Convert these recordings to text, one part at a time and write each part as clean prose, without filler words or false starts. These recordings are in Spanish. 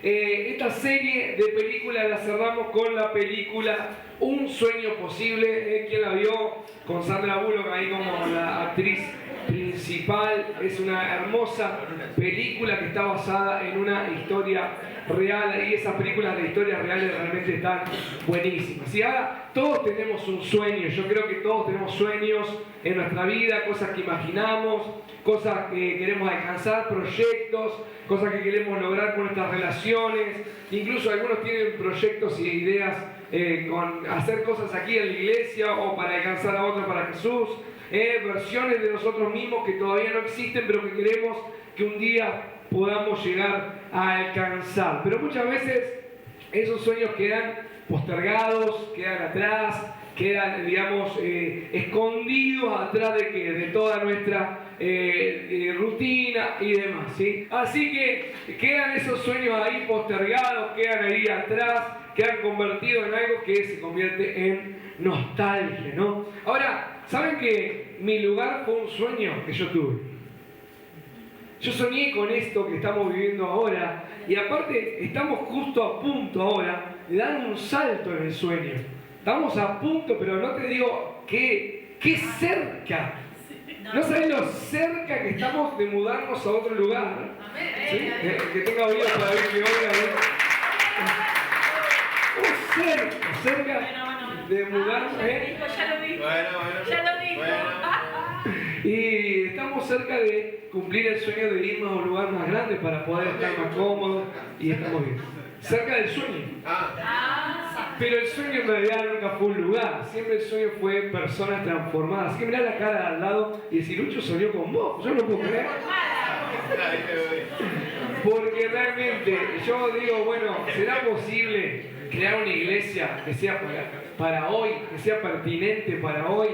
Esta serie de películas la cerramos con la película Un Sueño Posible. ¿Quién la vio? Con Sandra Bullock ahí como la actriz principal. Es una hermosa película que está basada en una historia real, y esas películas de historias reales realmente están buenísimas. Y ahora todos tenemos un sueño. Yo creo que todos tenemos sueños en nuestra vida, cosas que imaginamos, cosas que queremos alcanzar, proyectos, cosas que queremos lograr con nuestras relaciones. Incluso algunos tienen proyectos y ideas con hacer cosas aquí en la iglesia o para alcanzar a otros para Jesús. Versiones de nosotros mismos que todavía no existen, pero que queremos que un día podamos llegar a alcanzar. Pero muchas veces esos sueños quedan postergados, quedan atrás, quedan, digamos, escondidos atrás de ¿qué? De toda nuestra rutina y demás, ¿sí? Así que quedan esos sueños ahí postergados, quedan ahí atrás, quedan convertidos en algo que se convierte en nostalgia, ¿no? Ahora, ¿saben que mi lugar fue un sueño que yo tuve? Yo soñé con esto que estamos viviendo ahora, y aparte estamos justo a punto ahora de dar un salto en el sueño. Estamos a punto, pero no te digo qué cerca. No sabes lo cerca que estamos de mudarnos a otro lugar. ¿Sí? Que tenga oídos para ver que oiga. Cerca de mudarnos. Ya lo dijo. Y estamos cerca de cumplir el sueño de irnos a un lugar más grande para poder estar más cómodos, y estamos bien. Cerca del sueño. Pero el sueño en realidad nunca fue un lugar, siempre el sueño fue personas transformadas. Así que mirá la cara de al lado y decir, Lucho soñó con vos, yo no puedo creer. Porque realmente yo digo, bueno, ¿será posible crear una iglesia que sea para hoy, que sea pertinente para hoy?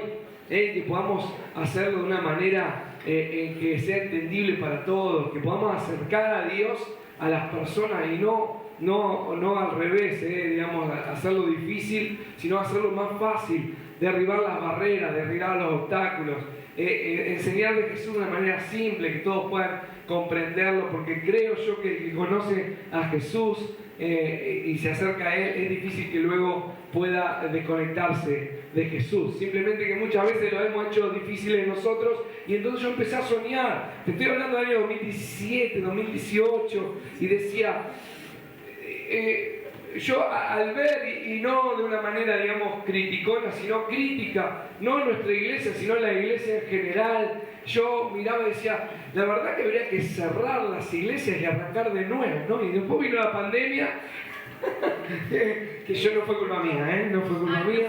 Que podamos hacerlo de una manera que sea entendible para todos, que podamos acercar a Dios a las personas y no al revés, digamos, hacerlo difícil, sino hacerlo más fácil, derribar las barreras, derribar los obstáculos, enseñar de Jesús de una manera simple, que todos puedan comprenderlo, porque creo yo que el que conoce a Jesús y se acerca a Él, es difícil que luego pueda desconectarse de Jesús. Simplemente que muchas veces lo hemos hecho difícil en nosotros, y entonces yo empecé a soñar. Te estoy hablando del año 2017, 2018, y decía, yo al ver, y no de una manera, digamos, criticona, sino crítica, no en nuestra iglesia, sino en la iglesia en general, yo miraba y decía, la verdad que habría que cerrar las iglesias y arrancar de nuevo, ¿no? Y después vino la pandemia, que yo no fue culpa mía, no fue culpa mía,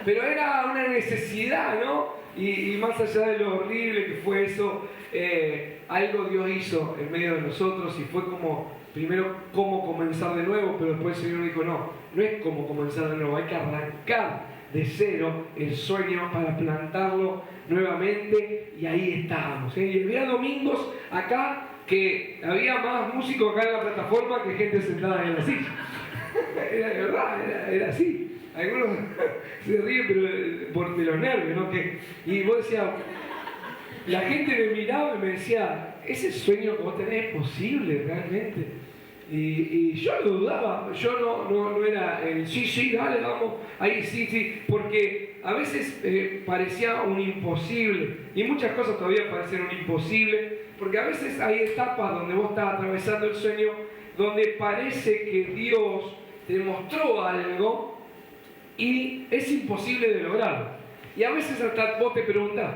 pero era una necesidad, ¿no? Y más allá de lo horrible que fue eso, algo Dios hizo en medio de nosotros, y fue como, primero, cómo comenzar de nuevo, pero después el Señor dijo, no es cómo comenzar de nuevo, hay que arrancar de cero el sueño para plantarlo nuevamente, y ahí estábamos. Y había domingos acá que había más músicos acá en la plataforma que gente sentada en la silla. Era de verdad, era así. Algunos se ríen, pero de los nervios, ¿no? Y vos decías, la gente me miraba y me decía, ¿ese sueño que vos tenés es posible realmente? Y yo lo dudaba, yo no era el sí, dale, vamos, ahí sí, porque a veces parecía un imposible, y muchas cosas todavía parecen un imposible, porque a veces hay etapas donde vos estás atravesando el sueño, donde parece que Dios te mostró algo y es imposible de lograrlo. Y a veces hasta vos te preguntás,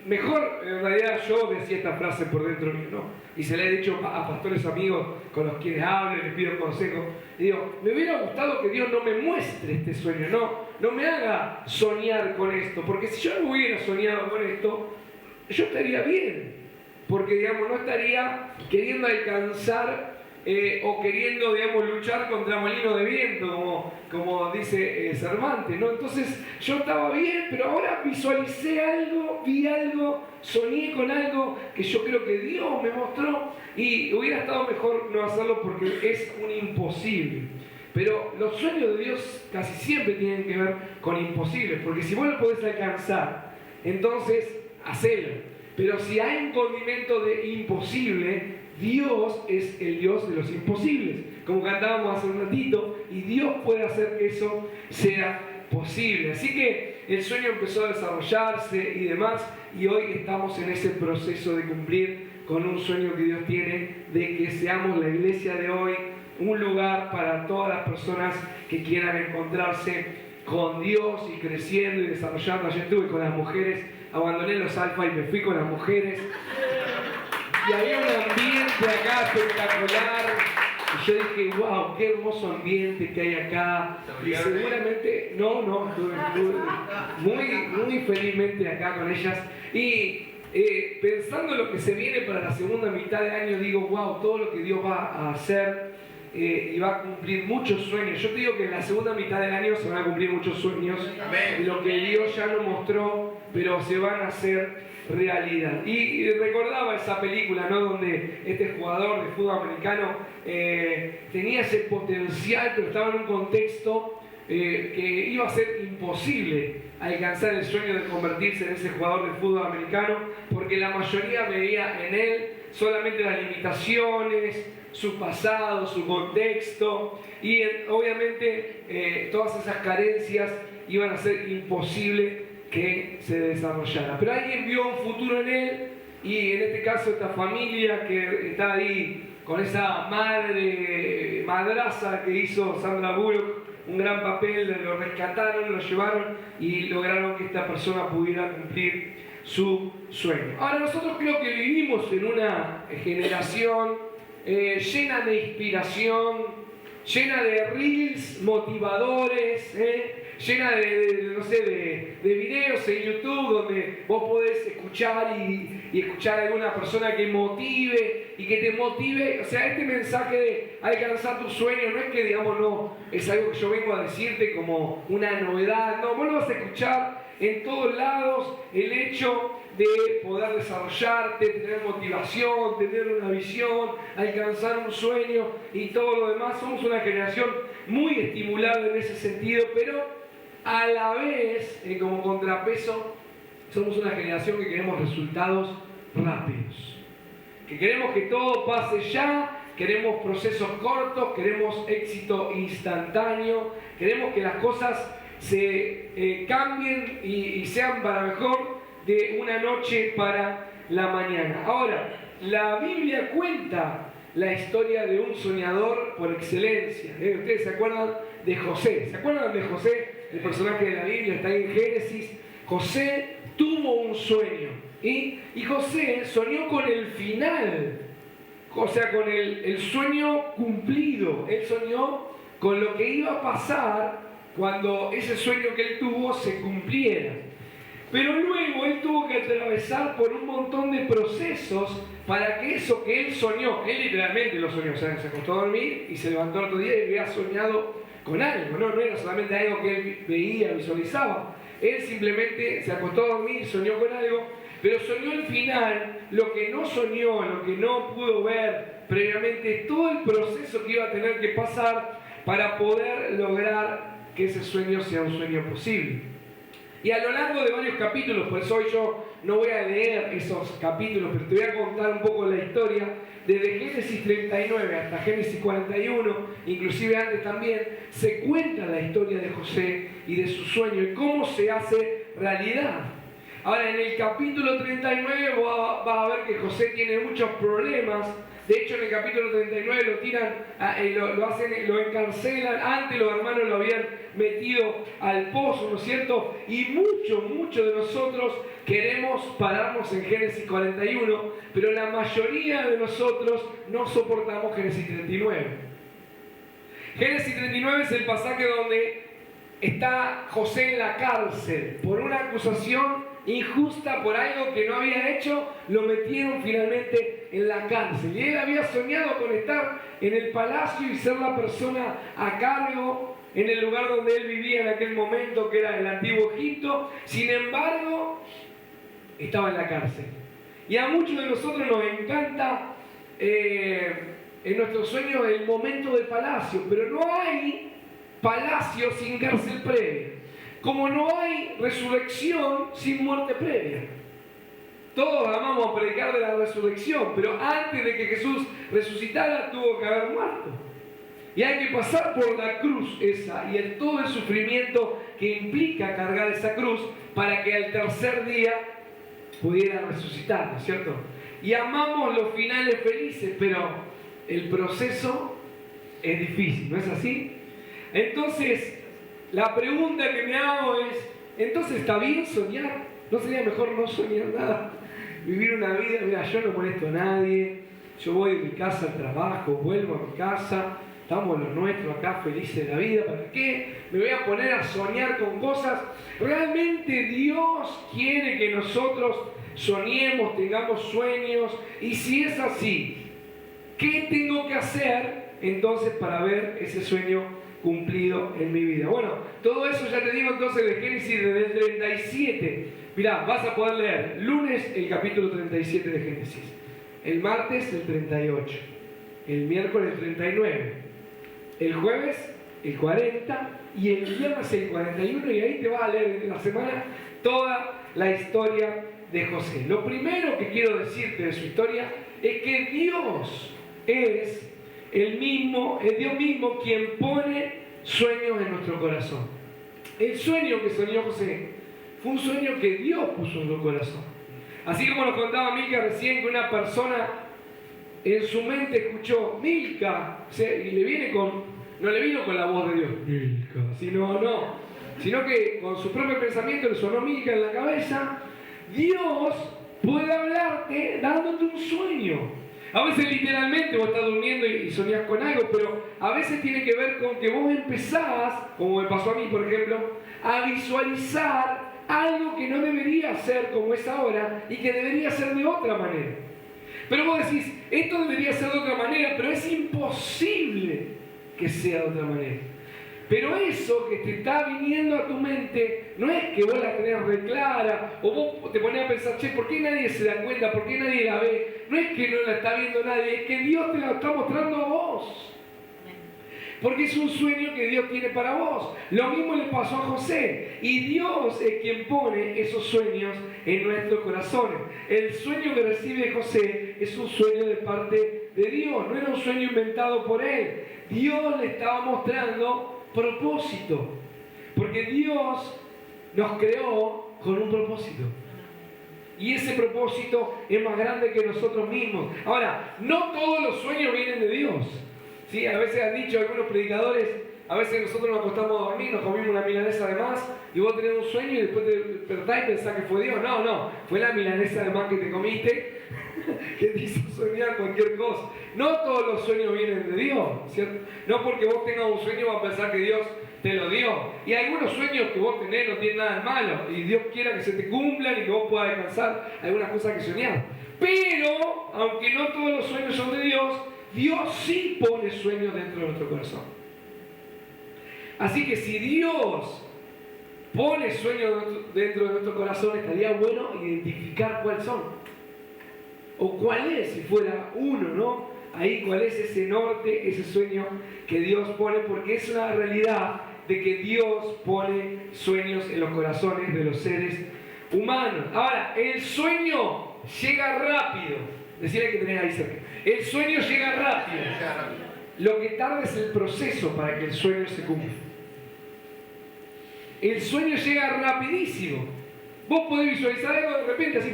mejor, en realidad yo decía esta frase por dentro mío, ¿no? Y se la he dicho a pastores amigos con los quienes hablo, les pido consejos. Y digo, me hubiera gustado que Dios no me muestre este sueño, no me haga soñar con esto, porque si yo no hubiera soñado con esto, yo estaría bien, porque, digamos, no estaría queriendo alcanzar o queriendo, digamos, luchar contra molinos de viento, como dice Cervantes, ¿no? Entonces yo estaba bien, pero ahora visualicé algo, vi algo, soñé con algo que yo creo que Dios me mostró, y hubiera estado mejor no hacerlo porque es un imposible. Pero los sueños de Dios casi siempre tienen que ver con imposibles, porque si vos lo podés alcanzar, entonces hacelo. Pero si hay un condimento de imposible, Dios es el Dios de los imposibles, como cantábamos hace un ratito, y Dios puede hacer que eso sea posible. Así que el sueño empezó a desarrollarse y demás, y hoy estamos en ese proceso de cumplir con un sueño que Dios tiene, de que seamos la iglesia de hoy, un lugar para todas las personas que quieran encontrarse con Dios y creciendo y desarrollando. Ayer estuve con las mujeres, abandoné los alfa y me fui con las mujeres. Y había un ambiente acá espectacular. Y yo dije, wow, qué hermoso ambiente que hay acá. Y seguramente, estuve muy felizmente acá con ellas. Y pensando en lo que se viene para la segunda mitad de año, digo, wow, todo lo que Dios va a hacer y va a cumplir muchos sueños. Yo te digo que en la segunda mitad del año se van a cumplir muchos sueños. Amén. Lo que Dios ya nos mostró, pero se van a hacer realidad. Y recordaba esa película, ¿no? Donde este jugador de fútbol americano tenía ese potencial, pero estaba en un contexto que iba a ser imposible alcanzar el sueño de convertirse en ese jugador de fútbol americano, porque la mayoría veía en él solamente las limitaciones, su pasado, su contexto, y obviamente todas esas carencias iban a ser imposible que se desarrollara. Pero alguien vio un futuro en él, y en este caso esta familia que está ahí con esa madraza que hizo Sandra Bullock, un gran papel, lo rescataron, lo llevaron y lograron que esta persona pudiera cumplir su sueño. Ahora nosotros creo que vivimos en una generación llena de inspiración, llena de reels motivadores, llena de videos en YouTube donde vos podés escuchar y escuchar a alguna persona que motive y que te motive. O sea, este mensaje de alcanzar tu sueño no es que, digamos, no, es algo que yo vengo a decirte como una novedad. No, vos lo vas a escuchar en todos lados, el hecho de poder desarrollarte, tener motivación, tener una visión, alcanzar un sueño y todo lo demás. Somos una generación muy estimulada en ese sentido, pero a la vez, como contrapeso, somos una generación que queremos resultados rápidos, que queremos que todo pase ya, queremos procesos cortos, queremos éxito instantáneo, queremos que las cosas se cambien y sean para mejor de una noche para la mañana. Ahora, la Biblia cuenta la historia de un soñador por excelencia. ¿Ustedes se acuerdan de José? ¿Se acuerdan de José? El personaje de la Biblia está ahí en Génesis. José tuvo un sueño y José soñó con el final, o sea, con el sueño cumplido. Él soñó con lo que iba a pasar cuando ese sueño que él tuvo se cumpliera. Pero luego él tuvo que atravesar por un montón de procesos para que eso que él soñó, él literalmente lo soñó, o sea, se acostó a dormir y se levantó el otro día y había soñado con algo, no era solamente algo que él veía, visualizaba. Él simplemente se acostó a dormir y soñó con algo, pero soñó al final lo que no soñó, lo que no pudo ver previamente, todo el proceso que iba a tener que pasar para poder lograr que ese sueño sea un sueño posible. Y a lo largo de varios capítulos, por eso hoy yo no voy a leer esos capítulos, pero te voy a contar un poco la historia, desde Génesis 39 hasta Génesis 41, inclusive antes también, se cuenta la historia de José y de su sueño y cómo se hace realidad. Ahora, en el capítulo 39 vas a ver que José tiene muchos problemas. De hecho, en el capítulo 39 lo tiran, lo encarcelan. Antes los hermanos lo habían metido al pozo, ¿no es cierto? Y muchos de nosotros queremos pararnos en Génesis 41, pero la mayoría de nosotros no soportamos Génesis 39. Génesis 39 es el pasaje donde está José en la cárcel por una acusación injusta, por algo que no había hecho. Lo metieron finalmente en la cárcel y él había soñado con estar en el palacio y ser la persona a cargo en el lugar donde él vivía en aquel momento, que era el antiguo Egipto. Sin embargo, estaba en la cárcel. Y a muchos de nosotros nos encanta en nuestros sueños el momento del palacio, pero no hay palacio sin cárcel previa, como no hay resurrección sin muerte previa. Todos amamos predicar de la resurrección, pero antes de que Jesús resucitara tuvo que haber muerto. Y hay que pasar por la cruz esa y todo el sufrimiento que implica cargar esa cruz para que al tercer día pudiera resucitar, ¿no es cierto? Y amamos los finales felices, pero el proceso es difícil, ¿no es así? Entonces, la pregunta que me hago es, ¿entonces está bien soñar? ¿No sería mejor no soñar nada? Vivir una vida, mira, yo no molesto a nadie, yo voy de mi casa al trabajo, vuelvo a mi casa, estamos los nuestros acá felices de la vida, ¿para qué? Me voy a poner a soñar con cosas. Realmente Dios quiere que nosotros soñemos, tengamos sueños, y si es así, ¿qué tengo que hacer entonces para ver ese sueño cumplido en mi vida? Bueno, todo eso ya te digo entonces de Génesis desde el 37. Mirá, vas a poder leer lunes el capítulo 37 de Génesis, el martes el 38, el miércoles el 39, el jueves el 40 y el viernes el 41, y ahí te vas a leer en la semana toda la historia de José. Lo primero que quiero decirte de su historia es que Dios es el mismo, es Dios mismo quien pone sueños en nuestro corazón. El sueño que soñó José fue un sueño que Dios puso en su corazón. Así como nos contaba Milka recién, que una persona en su mente escuchó Milka, y le viene no le vino con la voz de Dios, Milka, sino que con su propio pensamiento le sonó Milka en la cabeza. Dios puede hablarte dándote un sueño. A veces literalmente vos estás durmiendo y soñás con algo, pero a veces tiene que ver con que vos empezás, como me pasó a mí por ejemplo, a visualizar algo que no debería ser como es ahora y que debería ser de otra manera. Pero vos decís, esto debería ser de otra manera, pero es imposible que sea de otra manera. Pero eso que te está viniendo a tu mente no es que vos la tenés reclara o vos te ponés a pensar, che, ¿por qué nadie se da cuenta? ¿Por qué nadie la ve? No es que no la está viendo nadie, es que Dios te la está mostrando a vos. Porque es un sueño que Dios tiene para vos. Lo mismo le pasó a José. Y Dios es quien pone esos sueños en nuestros corazones. El sueño que recibe José es un sueño de parte de Dios. No era un sueño inventado por él. Dios le estaba mostrando propósito. Porque Dios nos creó con un propósito. Y ese propósito es más grande que nosotros mismos. Ahora, no todos los sueños vienen de Dios. Sí, a veces han dicho algunos predicadores, a veces nosotros nos acostamos a dormir, nos comimos una milanesa de más y vos tenés un sueño y después te despertás y pensás que fue Dios. No, fue la milanesa de más que te comiste que te hizo soñar cualquier cosa. No todos los sueños vienen de Dios, ¿cierto? No porque vos tengas un sueño vas a pensar que Dios te lo dio. Y algunos sueños que vos tenés no tienen nada de malo y Dios quiera que se te cumplan y que vos puedas alcanzar algunas cosas que soñás. Pero, aunque no todos los sueños son de Dios, Dios sí pone sueños dentro de nuestro corazón. Así que si Dios pone sueños dentro de nuestro corazón, estaría bueno identificar cuáles son. O cuál es, si fuera uno, ¿no? Ahí cuál es ese norte, ese sueño que Dios pone, porque es una realidad de que Dios pone sueños en los corazones de los seres humanos. Ahora, el sueño llega rápido. Decirle que tenés ahí cerca. El sueño llega rápido. Lo que tarda es el proceso para que el sueño se cumpla. El sueño llega rapidísimo. Vos podés visualizar algo de repente así.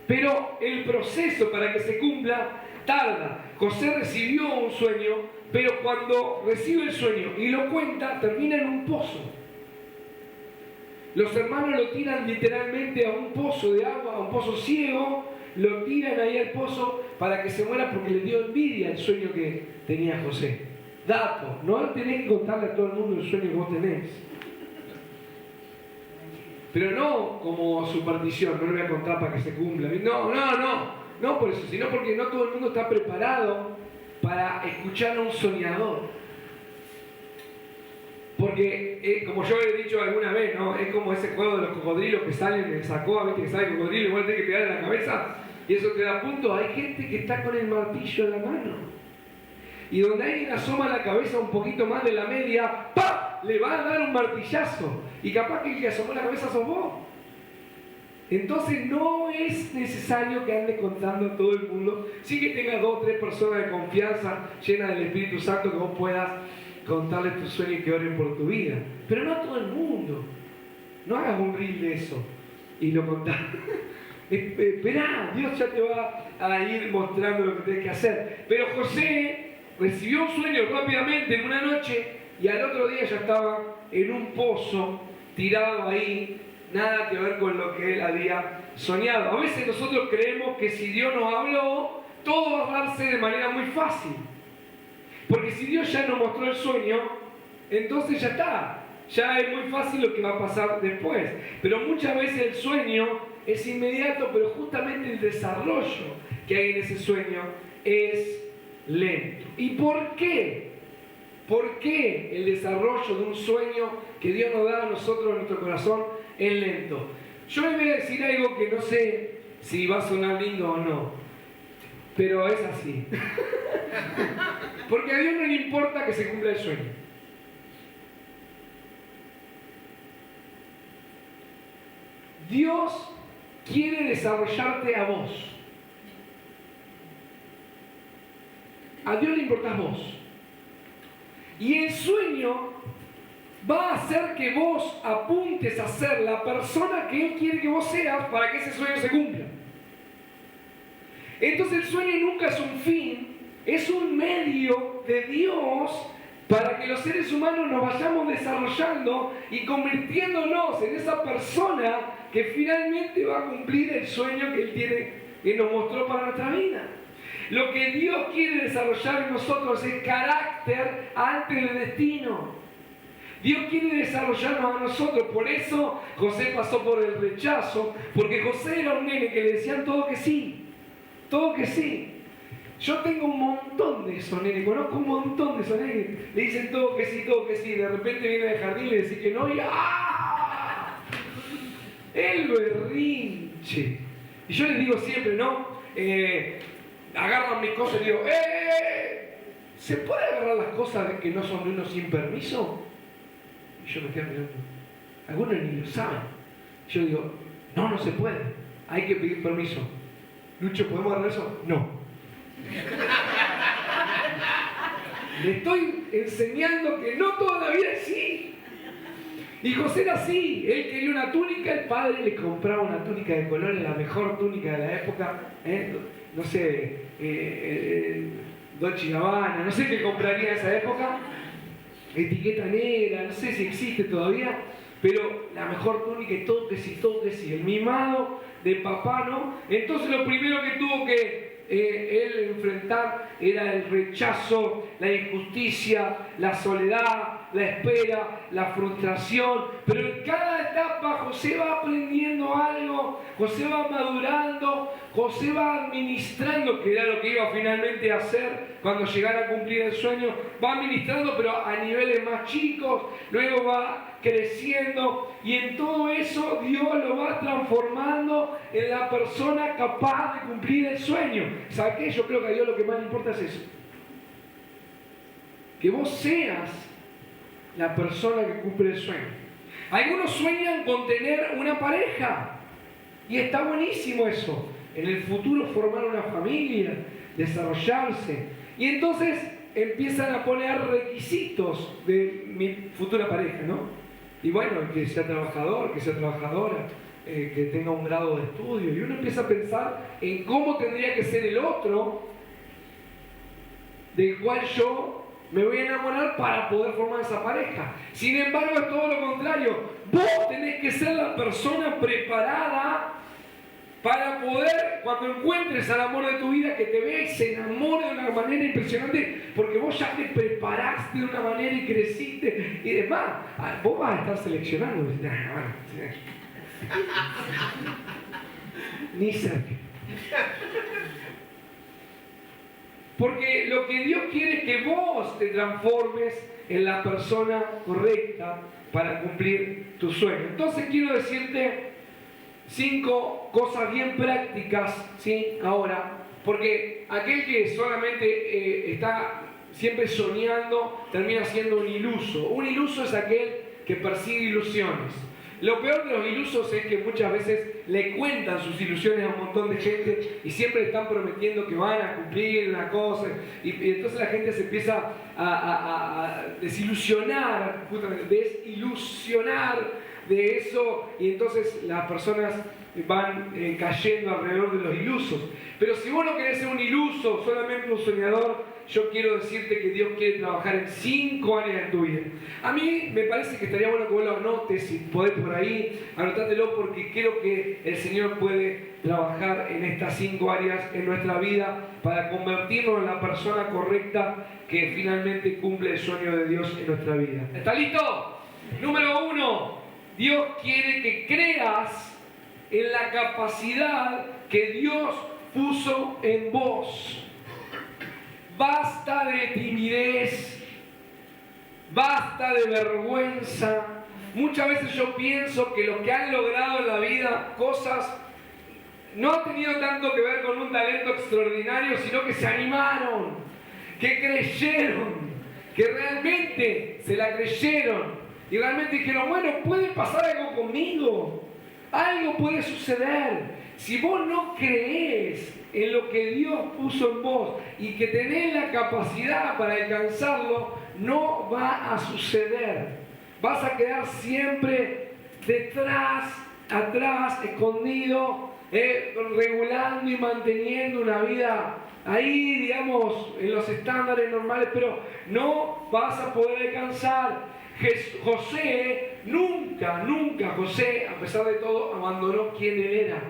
Pero el proceso para que se cumpla tarda. José recibió un sueño, pero cuando recibe el sueño y lo cuenta, termina en un pozo. Los hermanos lo tiran literalmente a un pozo de agua, a un pozo ciego, lo tiran ahí al pozo para que se muera porque le dio envidia el sueño que tenía José. Dato, no tenés que contarle a todo el mundo el sueño que vos tenés. Pero no como superstición, no le voy a contar para que se cumpla. No por eso, sino porque no todo el mundo está preparado para escuchar a un soñador. Porque, como yo he dicho alguna vez, ¿no? Es como ese juego de los cocodrilos que salen en Sacoa, ¿viste? Que sale el cocodrilo, igual tiene que pegar en la cabeza y eso te da puntos. Hay gente que está con el martillo en la mano. Y donde alguien asoma la cabeza un poquito más de la media, ¡pam! Le va a dar un martillazo. Y capaz que el que asomó la cabeza sos vos. Entonces no es necesario que andes contando a todo el mundo. Sí que tengas 2 o 3 personas de confianza llenas del Espíritu Santo que vos puedas contarles tus sueños y que oren por tu vida. Pero no a todo el mundo. No hagas un reel de eso y lo contás. Esperá, Dios ya te va a ir mostrando lo que tienes que hacer. Pero José recibió un sueño rápidamente en una noche y al otro día ya estaba en un pozo, tirado ahí, nada que ver con lo que él había soñado. A veces nosotros creemos que si Dios nos habló, todo va a darse de manera muy fácil. Porque si Dios ya nos mostró el sueño, entonces ya está. Ya es muy fácil lo que va a pasar después. Pero muchas veces el sueño es inmediato, pero justamente el desarrollo que hay en ese sueño es lento. ¿Y por qué? ¿Por qué el desarrollo de un sueño que Dios nos da a nosotros en nuestro corazón es lento? Yo les voy a decir algo que no sé si va a sonar lindo o no, pero es así. Porque a Dios no le importa que se cumpla el sueño. Dios quiere desarrollarte a vos. A Dios le importás vos. Y el sueño va a hacer que vos apuntes a ser la persona que Él quiere que vos seas para que ese sueño se cumpla. Entonces el sueño nunca es un fin, es un medio de Dios para que los seres humanos nos vayamos desarrollando y convirtiéndonos en esa persona que finalmente va a cumplir el sueño que Él tiene, que nos mostró para nuestra vida. Lo que Dios quiere desarrollar en nosotros es carácter antes del destino. Dios quiere desarrollarnos a nosotros. Por eso José pasó por el rechazo, porque José era un nene que le decían todo que sí. Todo que sí. Yo tengo un montón de esos nenes, conozco un montón de esos nenes. Le dicen todo que sí, todo que sí. De repente viene del jardín y le dice que no y ¡ah! El berrinche. Y yo les digo siempre, ¿no? Agarran mis cosas y digo, ¿se puede agarrar las cosas que no son de uno sin permiso? Y yo me quedo mirando. Algunos ni lo saben. Yo digo, no se puede. Hay que pedir permiso. Lucho, ¿podemos agarrar eso? No. Le estoy enseñando que no toda la vida es así. Y José era así. Él quería una túnica, el padre le compraba una túnica de colores, la mejor túnica de la época. No sé, Dolce & Gabbana, no sé qué compraría en esa época. Etiqueta negra, no sé si existe todavía, pero la mejor túnica y todo que sí, el mimado de papá, ¿no? Entonces lo primero que tuvo que él enfrentar era el rechazo, la injusticia, la soledad, la espera, la frustración. Pero en cada etapa José va aprendiendo algo, José va madurando, José va administrando, que era lo que iba finalmente a hacer cuando llegara a cumplir el sueño. Va administrando, pero a niveles más chicos, luego va creciendo, y en todo eso Dios lo va transformando en la persona capaz de cumplir el sueño. ¿Sabes qué? Yo creo que a Dios lo que más le importa es eso. Que vos seas la persona que cumple el sueño. Algunos sueñan con tener una pareja, y está buenísimo eso. En el futuro formar una familia, desarrollarse. Y entonces empiezan a poner requisitos de mi futura pareja, ¿no? Y bueno, que sea trabajador, que sea trabajadora, que tenga un grado de estudio. Y uno empieza a pensar en cómo tendría que ser el otro del cual yo me voy a enamorar para poder formar esa pareja. Sin embargo, es todo lo contrario. Vos tenés que ser la persona preparada para poder, cuando encuentres al amor de tu vida, que te vea y se enamore de una manera impresionante, porque vos ya te preparaste de una manera y creciste y demás. Vos vas a estar seleccionando. Ni cerca. Porque lo que Dios quiere es que vos te transformes en la persona correcta para cumplir tu sueño. Entonces quiero decirte 5 cosas bien prácticas, ¿sí? Ahora, porque aquel que solamente está siempre soñando termina siendo un iluso. Un iluso es aquel que persigue ilusiones. Lo peor de los ilusos es que muchas veces le cuentan sus ilusiones a un montón de gente y siempre están prometiendo que van a cumplir una cosa y entonces la gente se empieza a desilusionar, justamente desilusionar de eso y entonces las personas van cayendo alrededor de los ilusos. Pero si vos no querés ser un iluso, solamente un soñador, yo quiero decirte que Dios quiere trabajar en 5 áreas de tu vida. A mí me parece que estaría bueno que vos lo anotes, si podés por ahí, anotátelo porque creo que el Señor puede trabajar en estas 5 áreas en nuestra vida para convertirnos en la persona correcta que finalmente cumple el sueño de Dios en nuestra vida. ¿Está listo? Número 1, Dios quiere que creas en la capacidad que Dios puso en vos. Basta de timidez, basta de vergüenza. Muchas veces yo pienso que los que han logrado en la vida cosas no han tenido tanto que ver con un talento extraordinario, sino que se animaron, que creyeron, que realmente se la creyeron y realmente dijeron, bueno, puede pasar algo conmigo, algo puede suceder. Si vos no creés en lo que Dios puso en vos y que tenés la capacidad para alcanzarlo, no va a suceder. Vas a quedar siempre detrás, atrás, escondido, regulando y manteniendo una vida ahí, digamos, en los estándares normales, pero no vas a poder alcanzar. José, nunca, José, a pesar de todo, abandonó quien él era.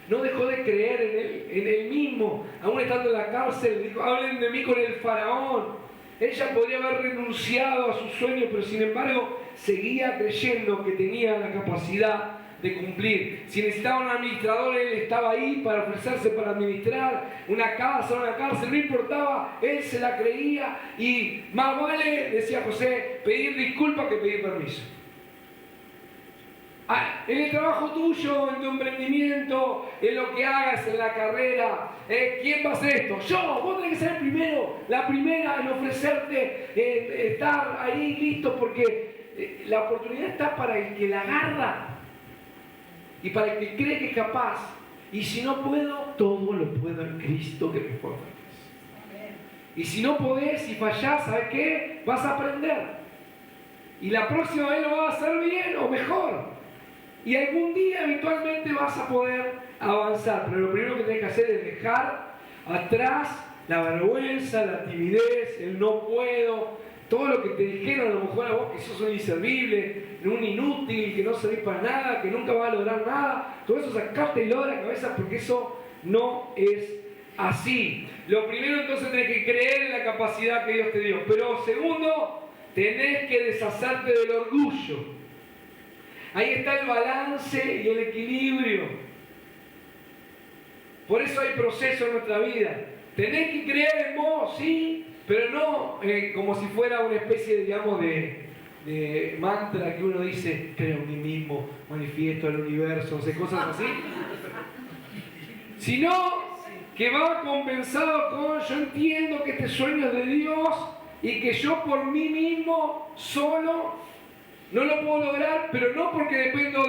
No dejó de creer en él mismo. Aún estando en la cárcel, dijo, hablen de mí con el faraón. Ella podría haber renunciado a sus sueños, pero sin embargo seguía creyendo que tenía la capacidad de cumplir. Si necesitaba un administrador, él estaba ahí para ofrecerse para administrar una casa, una cárcel, no importaba, él se la creía y más vale, decía José, pedir disculpas que pedir permiso. En el trabajo tuyo, en tu emprendimiento, en lo que hagas, en la carrera, ¿quién va a hacer esto? Yo, vos tenés que ser el primero, la primera en ofrecerte, estar ahí listo, porque la oportunidad está para el que la agarra y para el que cree que es capaz. Y si no puedo, todo lo puedo en Cristo que me fortalece. Y si no podés y fallás, ¿sabes qué? Vas a aprender. Y la próxima vez lo vas a hacer bien o mejor. Y algún día habitualmente vas a poder avanzar, pero lo primero que tenés que hacer es dejar atrás la vergüenza, la timidez, el no puedo, todo lo que te dijeron a lo mejor a vos que sos un inservible, un inútil, que no servís para nada, que nunca vas a lograr nada, todo eso sacártelo de la cabeza porque eso no es así. Lo primero entonces tenés que creer en la capacidad que Dios te dio, pero segundo, tenés que deshacerte del orgullo. Ahí está el balance y el equilibrio. Por eso hay proceso en nuestra vida. Tenés que creer en vos, sí, pero no como si fuera una especie, digamos, de mantra que uno dice, creo en mí mismo, manifiesto al universo, cosas así. Sino que va compensado con, yo entiendo que este sueño es de Dios y que yo por mí mismo solo no lo puedo lograr, pero no porque dependo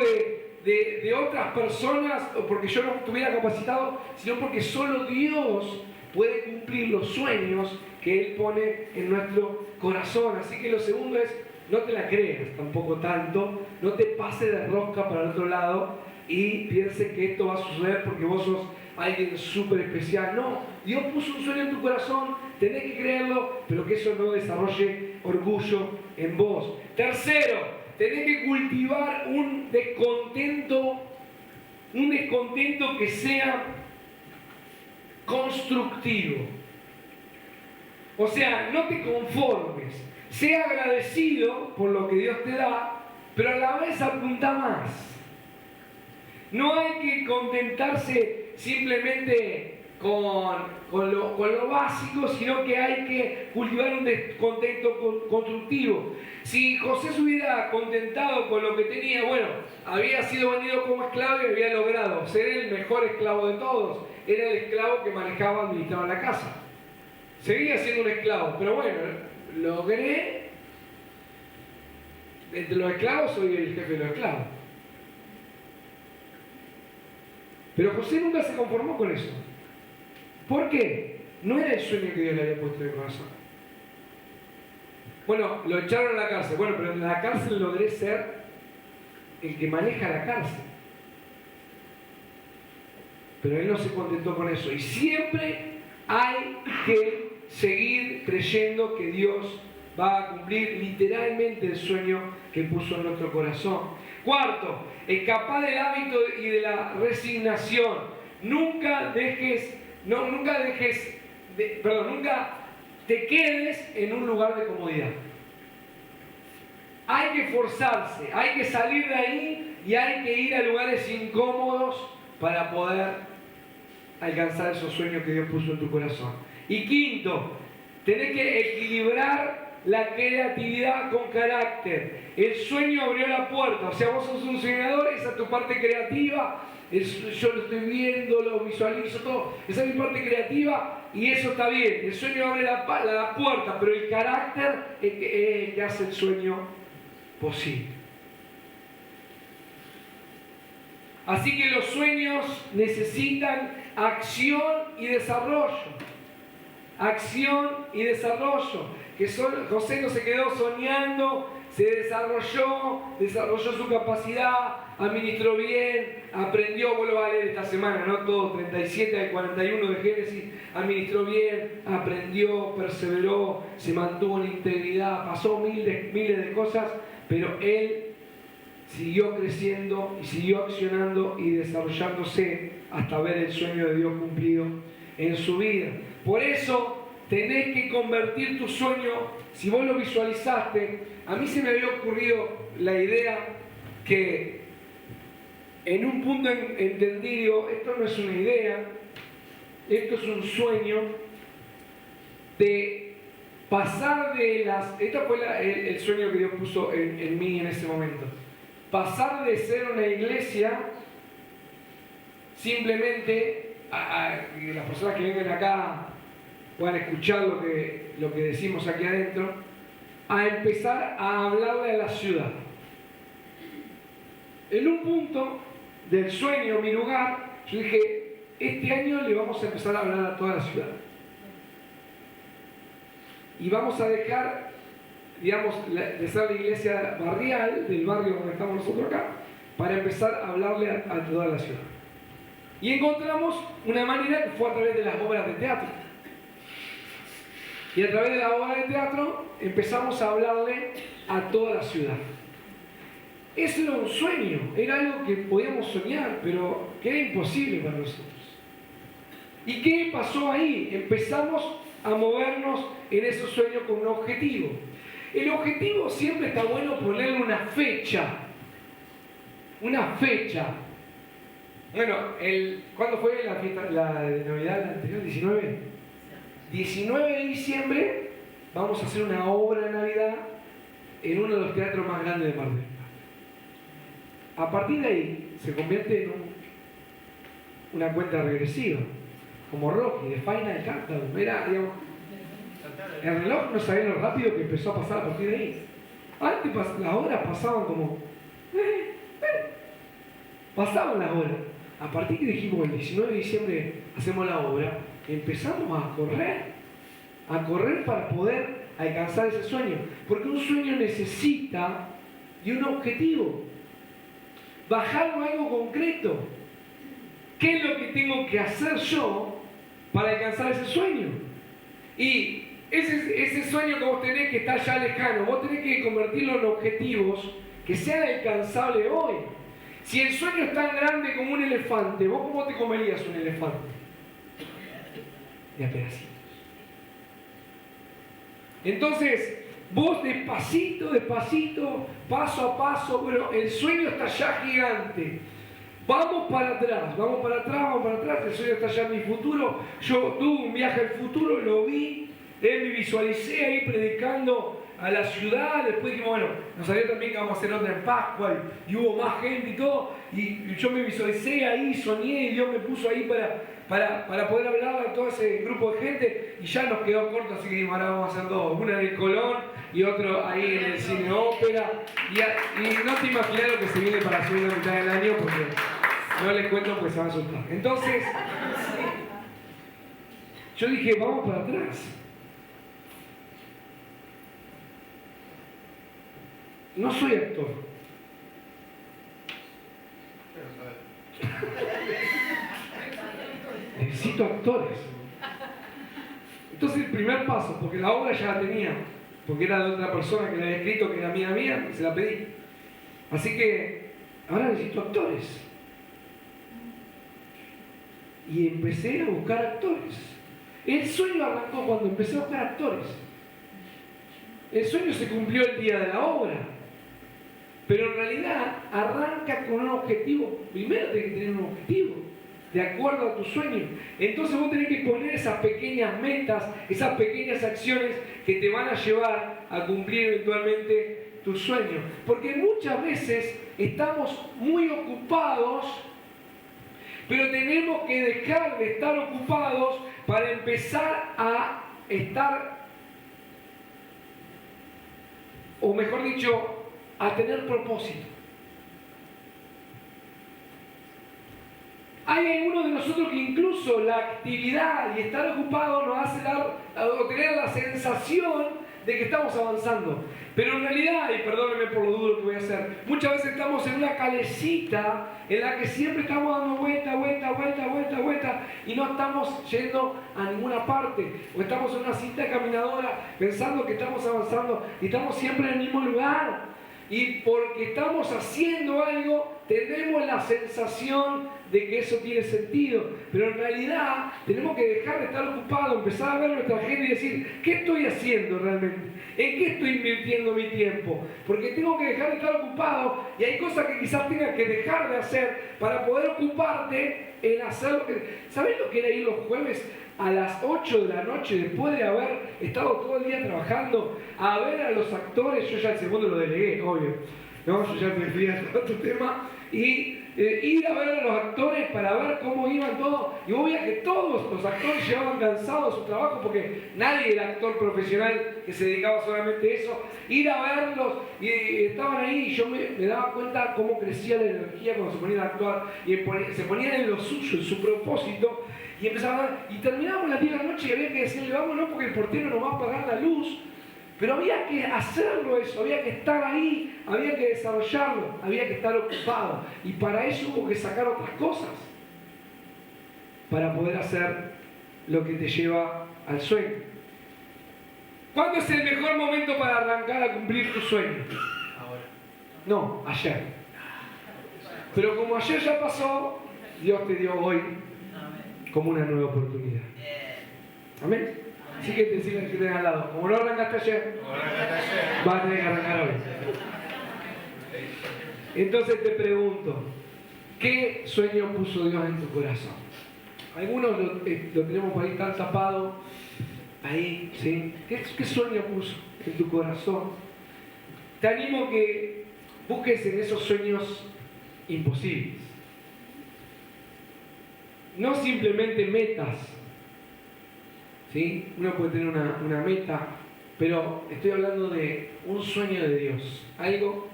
de otras personas o porque yo no estuviera capacitado, sino porque solo Dios puede cumplir los sueños que Él pone en nuestro corazón. Así que lo segundo es, no te la creas tampoco tanto, no te pases de rosca para el otro lado y piense que esto va a suceder porque vos sos alguien súper especial. No, Dios puso un sueño en tu corazón, tenés que creerlo, pero que eso no desarrolle orgullo en vos. Tercero, tenés que cultivar un descontento que sea constructivo. O sea, no te conformes, sea agradecido por lo que Dios te da, pero a la vez apunta más. No hay que contentarse simplemente con lo básico, sino que hay que cultivar un descontento constructivo. Si José se hubiera contentado con lo que tenía, bueno, había sido vendido como esclavo y había logrado ser el mejor esclavo de todos. Era el esclavo que manejaba, administraba la casa. Seguía siendo un esclavo, pero bueno, logré. Entre los esclavos soy el jefe de los esclavos. Pero José nunca se conformó con eso. ¿Por qué? No era el sueño que Dios le había puesto en el corazón. Bueno, lo echaron a la cárcel. Bueno, pero en la cárcel logré ser el que maneja la cárcel. Pero él no se contentó con eso. Y siempre hay que seguir creyendo que Dios va a cumplir literalmente el sueño que puso en nuestro corazón. Cuarto, escapar del hábito y de la resignación. Nunca te quedes en un lugar de comodidad. Hay que esforzarse, hay que salir de ahí y hay que ir a lugares incómodos para poder alcanzar esos sueños que Dios puso en tu corazón. Y quinto, tenés que equilibrar la creatividad con carácter. El sueño abrió la puerta, o sea, vos sos un soñador, esa es tu parte creativa, yo lo estoy viendo, lo visualizo todo, esa es mi parte creativa y eso está bien. El sueño abre la puerta, pero el carácter es que hace el sueño posible. Así que los sueños necesitan acción y desarrollo. Acción y desarrollo. José no se quedó soñando, se desarrolló su capacidad, administró bien, aprendió, vos lo vas a leer esta semana, ¿no? Todo, 37 al 41 de Génesis, administró bien, aprendió, perseveró, se mantuvo en integridad, pasó miles de cosas, pero él siguió creciendo y siguió accionando y desarrollándose hasta ver el sueño de Dios cumplido en su vida. Por eso tenés que convertir tu sueño, si vos lo visualizaste. A mí se me había ocurrido la idea que en un punto entendí, digo, esto no es una idea, esto es un sueño de pasar de las... Esto fue el sueño que Dios puso en mí en ese momento. Pasar de ser una iglesia simplemente que las personas que vengan acá puedan escuchar lo que decimos aquí adentro, a empezar a hablarle a la ciudad. En un punto del sueño, mi lugar, yo dije, este año le vamos a empezar a hablar a toda la ciudad. Y vamos a dejar, digamos, de ser la iglesia barrial, del barrio donde estamos nosotros acá, para empezar a hablarle a toda la ciudad. Y encontramos una manera que fue a través de las obras de teatro. Y a través de la obra de teatro empezamos a hablarle a toda la ciudad. Eso era un sueño, era algo que podíamos soñar, pero que era imposible para nosotros. ¿Y qué pasó ahí? Empezamos a movernos en esos sueños con un objetivo. El objetivo siempre está bueno ponerle una fecha. Una fecha. Bueno, ¿cuándo fue la fiesta, la de Navidad, la anterior? ¿19? 19 de diciembre vamos a hacer una obra de Navidad en uno de los teatros más grandes de Mar del Plata. A partir de ahí se convierte en una cuenta regresiva, como Rocky, de Final Countdown. Era, digamos, el reloj no sabía lo rápido que empezó a pasar a partir de ahí. Antes las horas pasaban como... pasaban las horas. A partir que dijimos el 19 de diciembre hacemos la obra, empezamos a correr para poder alcanzar ese sueño. Porque un sueño necesita de un objetivo. Bajarlo a algo concreto. ¿Qué es lo que tengo que hacer yo para alcanzar ese sueño? Y ese sueño que vos tenés que está ya lejano, vos tenés que convertirlo en objetivos que sean alcanzables hoy. Si el sueño es tan grande como un elefante, ¿vos cómo te comerías un elefante? De a pedacitos. Entonces, vos despacito, paso a paso, bueno, el sueño está ya gigante. Vamos para atrás, el sueño está ya en mi futuro. Yo tuve un viaje al futuro, lo vi, me visualicé ahí predicando a la ciudad. Después dijimos, bueno, nos salió también que vamos a hacer otra en Pascua y hubo más gente y todo. Y yo me visualicé ahí, soñé y Dios me puso ahí para poder hablarle a todo ese grupo de gente. Y ya nos quedó corto, así que dijimos, ahora vamos a hacer dos. Una en el Colón y otro ahí en el Cine Ópera. Y no te imaginas lo que se viene para la segunda mitad del año, porque No les cuento pues se van a asustar. Entonces, yo dije, vamos para atrás. No soy actor. Necesito actores. Entonces el primer paso, porque la obra ya la tenía, porque era de otra persona que la había escrito, que era mía, se la pedí. Así que ahora necesito actores. Y empecé a buscar actores. El sueño arrancó cuando empecé a buscar actores. El sueño se cumplió el día de la obra. Pero en realidad arranca con un objetivo. Primero tenés que tener un objetivo, de acuerdo a tu sueño. Entonces vos tenés que poner esas pequeñas metas, esas pequeñas acciones que te van a llevar a cumplir eventualmente tu sueño. Porque muchas veces estamos muy ocupados, pero tenemos que dejar de estar ocupados para empezar a estar, o mejor dicho, a tener propósito. Hay algunos de nosotros que incluso la actividad y estar ocupado nos hace dar o tener la sensación de que estamos avanzando. Pero en realidad, y perdónenme por lo duro que voy a hacer, muchas veces estamos en una calecita en la que siempre estamos dando vuelta y no estamos yendo a ninguna parte. O estamos en una cinta caminadora pensando que estamos avanzando y estamos siempre en el mismo lugar. Y porque estamos haciendo algo, tenemos la sensación de que eso tiene sentido. Pero en realidad tenemos que dejar de estar ocupados, empezar a ver nuestra agenda y decir, ¿qué estoy haciendo realmente? ¿En qué estoy invirtiendo mi tiempo? Porque tengo que dejar de estar ocupado y hay cosas que quizás tengas que dejar de hacer para poder ocuparte en hacer lo que... ¿Sabés lo que era ir los jueves a las 8 de la noche, después de haber estado todo el día trabajando, a ver a los actores? Yo ya el segundo lo delegué, obvio, ¿no? Yo ya me fui a otro tema, y ir a ver a los actores para ver cómo iban todos, y vos veías que todos los actores llevaban cansados su trabajo, porque nadie era actor profesional que se dedicaba solamente a eso. Ir a verlos, y estaban ahí, y yo me daba cuenta cómo crecía la energía cuando se ponían a actuar, y se ponían en lo suyo, en su propósito, y empezaban a dar, y terminábamos las 10 de la noche y había que decirle, vámonos porque el portero nos va a apagar la luz. Pero había que hacerlo eso, había que estar ahí, había que desarrollarlo, había que estar ocupado. Y para eso hubo que sacar otras cosas, para poder hacer lo que te lleva al sueño. ¿Cuándo es el mejor momento para arrancar a cumplir tu sueño? Ahora. No, ayer. Pero como ayer ya pasó, Dios te dio hoy como una nueva oportunidad. Amén. Así que te sigan que tengan al lado. Como no arrancaste ayer, vas a tener que arrancar hoy. Entonces te pregunto, ¿qué sueño puso Dios en tu corazón? Algunos lo tenemos por ahí tan tapado. Ahí, ¿sí? ¿Qué sueño puso en tu corazón? Te animo que busques en esos sueños imposibles. No simplemente metas, ¿sí? Uno puede tener una meta, pero estoy hablando de un sueño de Dios, algo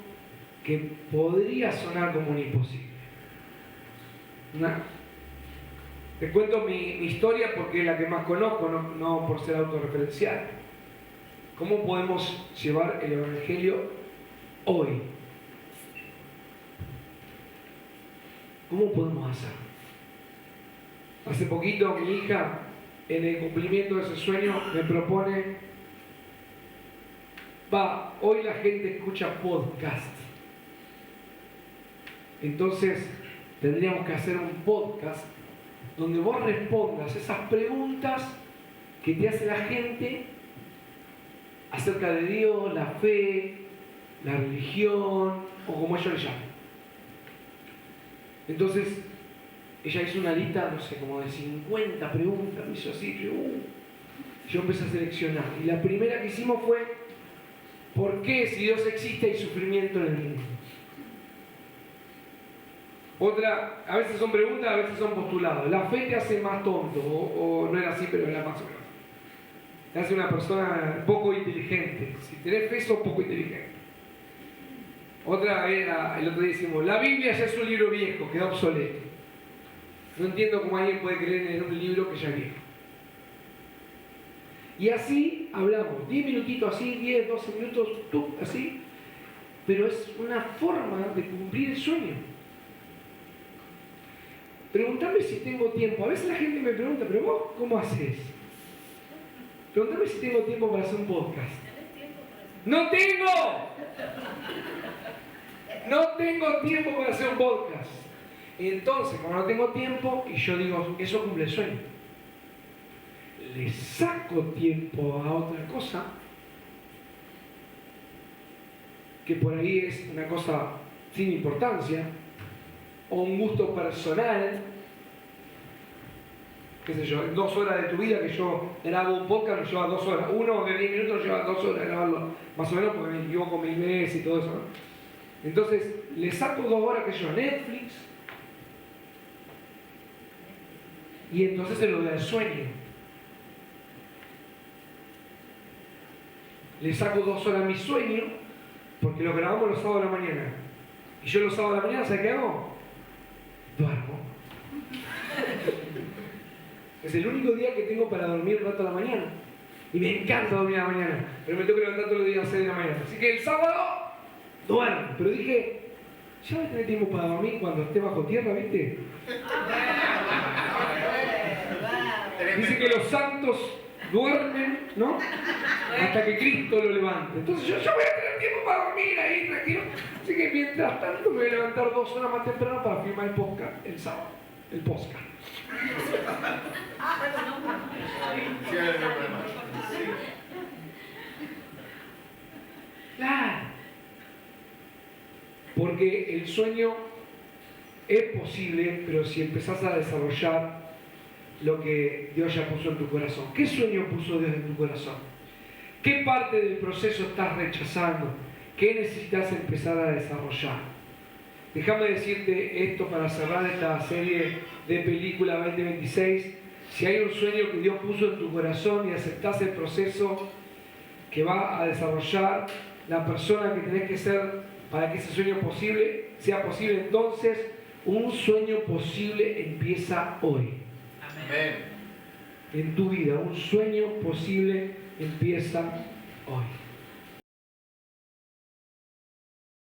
que podría sonar como un imposible. Te cuento mi historia porque es la que más conozco, no por ser autorreferencial. ¿Cómo podemos llevar el Evangelio hoy? ¿Cómo podemos hacerlo? Hace poquito mi hija, en el cumplimiento de ese sueño, me propone, hoy la gente escucha podcast. Entonces tendríamos que hacer un podcast donde vos respondas esas preguntas que te hace la gente acerca de Dios, la fe, la religión, o como ellos le llaman. Entonces ella hizo una lista, no sé, como de 50 preguntas, me hizo así, yo empecé a seleccionar. Y la primera que hicimos fue, ¿por qué si Dios existe hay sufrimiento en el mundo? Otra, a veces son preguntas, a veces son postulados. La fe te hace más tonto, o no era así, pero era más o menos. Te hace una persona poco inteligente. Si tenés fe, sos poco inteligente. Otra era, el otro día decimos, la Biblia ya es un libro viejo, quedó obsoleto. No entiendo cómo alguien puede creer en un libro que ya es viejo. Y así hablamos, 10 minutitos así, 10, 12 minutos, así, pero es una forma de cumplir el sueño. Preguntame si tengo tiempo. A veces la gente me pregunta, pero vos, ¿cómo haces? Preguntame si tengo tiempo para hacer un podcast. ¡No tengo! No tengo tiempo para hacer un podcast. Entonces, como no tengo tiempo, y yo digo, eso cumple el sueño. Le saco tiempo a otra cosa, que por ahí es una cosa sin importancia, o un gusto personal, qué sé yo, en 2 horas de tu vida que yo grabo un podcast, lo lleva 2 horas. Uno de 10 minutos lo lleva 2 horas grabarlo, más o menos, porque me equivoco 1000 veces y todo eso, ¿no? Entonces, le saco 2 horas que yo a Netflix, y entonces se lo doy al sueño. Le saco 2 horas a mi sueño, porque lo grabamos los sábados de la mañana. Y yo los sábados de la mañana, ¿sabes qué hago? Duermo. Es el único día que tengo para dormir un rato a la mañana. Y me encanta dormir a la mañana, pero me tengo que levantar todos los días a las 6 de la mañana. Así que el sábado, duermo. Pero dije, ya voy a tener tiempo para dormir cuando esté bajo tierra, ¿viste? Dice que los santos duermen, ¿no? Hasta que Cristo lo levante. Entonces yo voy a tener tiempo para dormir ahí, tranquilo. Así que mientras tanto me voy a levantar 2 horas más temprano para filmar el podcast el sábado. El podcast. Claro. Porque el sueño es posible, pero si empezás a desarrollar lo que Dios ya puso en tu corazón. ¿Qué sueño puso Dios en tu corazón? ¿Qué parte del proceso estás rechazando? ¿Qué necesitas empezar a desarrollar? Déjame decirte esto para cerrar esta serie de película 2026. Si hay un sueño que Dios puso en tu corazón y aceptás el proceso que va a desarrollar la persona que tenés que ser para que ese sueño sea posible, entonces un sueño posible empieza hoy. Amén. En tu vida, un sueño posible empieza hoy.